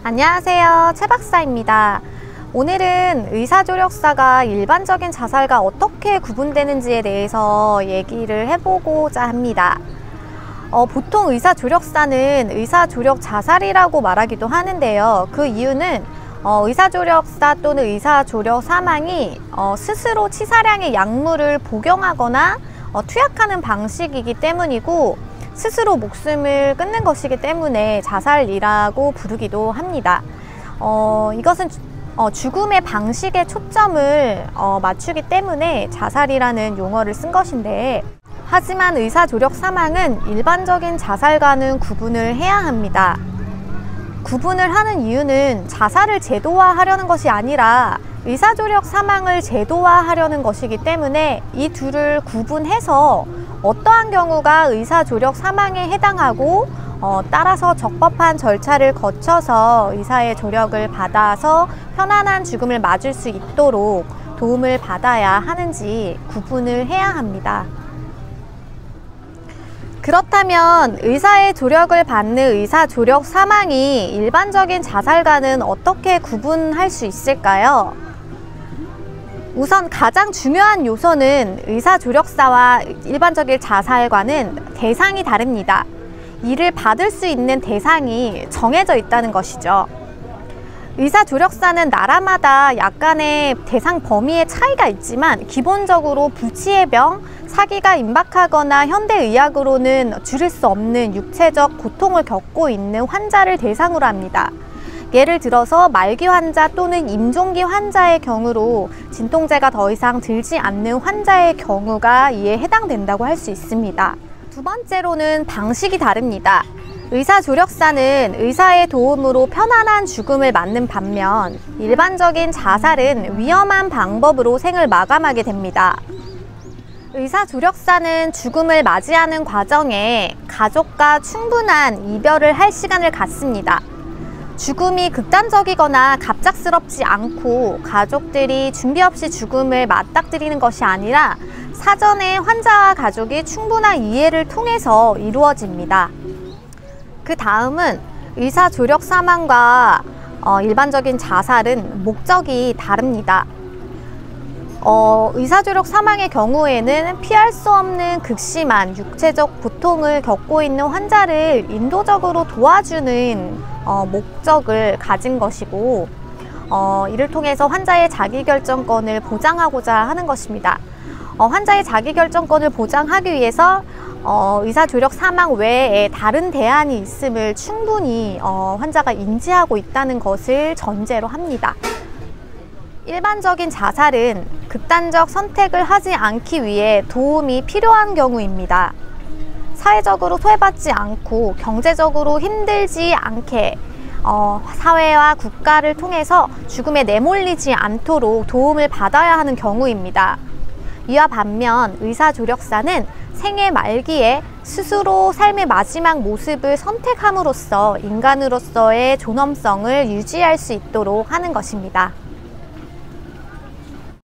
안녕하세요, 최 박사입니다. 오늘은 의사조력사가 일반적인 자살과 어떻게 구분되는지에 대해서 얘기를 해보고자 합니다. 보통 의사조력사는 의사조력 자살이라고 말하기도 하는데요. 그 이유는 의사조력사 또는 의사조력 사망이 스스로 치사량의 약물을 복용하거나 투약하는 방식이기 때문이고, 스스로 목숨을 끊는 것이기 때문에 자살이라고 부르기도 합니다. 이것은 죽음의 방식에 초점을 맞추기 때문에 자살이라는 용어를 쓴 것인데, 하지만 의사조력 사망은 일반적인 자살과는 구분을 해야 합니다. 구분을 하는 이유는 자살을 제도화하려는 것이 아니라 의사조력 사망을 제도화하려는 것이기 때문에 이 둘을 구분해서 어떠한 경우가 의사조력 사망에 해당하고 따라서 적법한 절차를 거쳐서 의사의 조력을 받아서 편안한 죽음을 맞을 수 있도록 도움을 받아야 하는지 구분을 해야 합니다. 그렇다면 의사의 조력을 받는 의사조력 사망이 일반적인 자살과는 어떻게 구분할 수 있을까요? 우선 가장 중요한 요소는 의사조력사와 일반적인 자살과는 대상이 다릅니다. 이를 받을 수 있는 대상이 정해져 있다는 것이죠. 의사조력사는 나라마다 약간의 대상 범위의 차이가 있지만 기본적으로 부치의 병, 사기가 임박하거나 현대의학으로는 줄일 수 없는 육체적 고통을 겪고 있는 환자를 대상으로 합니다. 예를 들어서 말기 환자 또는 임종기 환자의 경우로 진통제가 더 이상 들지 않는 환자의 경우가 이에 해당된다고 할 수 있습니다. 두 번째로는 방식이 다릅니다. 의사조력사는 의사의 도움으로 편안한 죽음을 맞는 반면, 일반적인 자살은 위험한 방법으로 생을 마감하게 됩니다. 의사조력사는 죽음을 맞이하는 과정에 가족과 충분한 이별을 할 시간을 갖습니다. 죽음이 극단적이거나 갑작스럽지 않고 가족들이 준비 없이 죽음을 맞닥뜨리는 것이 아니라 사전에 환자와 가족이 충분한 이해를 통해서 이루어집니다. 그 다음은 의사조력 사망과 일반적인 자살은 목적이 다릅니다. 의사조력 사망의 경우에는 피할 수 없는 극심한 육체적 고통을 겪고 있는 환자를 인도적으로 도와주는 목적을 가진 것이고, 이를 통해서 환자의 자기결정권을 보장하고자 하는 것입니다. 환자의 자기결정권을 보장하기 위해서 의사조력 사망 외에 다른 대안이 있음을 충분히 환자가 인지하고 있다는 것을 전제로 합니다. 일반적인 자살은 극단적 선택을 하지 않기 위해 도움이 필요한 경우입니다. 사회적으로 소외받지 않고 경제적으로 힘들지 않게 사회와 국가를 통해서 죽음에 내몰리지 않도록 도움을 받아야 하는 경우입니다. 이와 반면 의사조력사는 생애 말기에 스스로 삶의 마지막 모습을 선택함으로써 인간으로서의 존엄성을 유지할 수 있도록 하는 것입니다.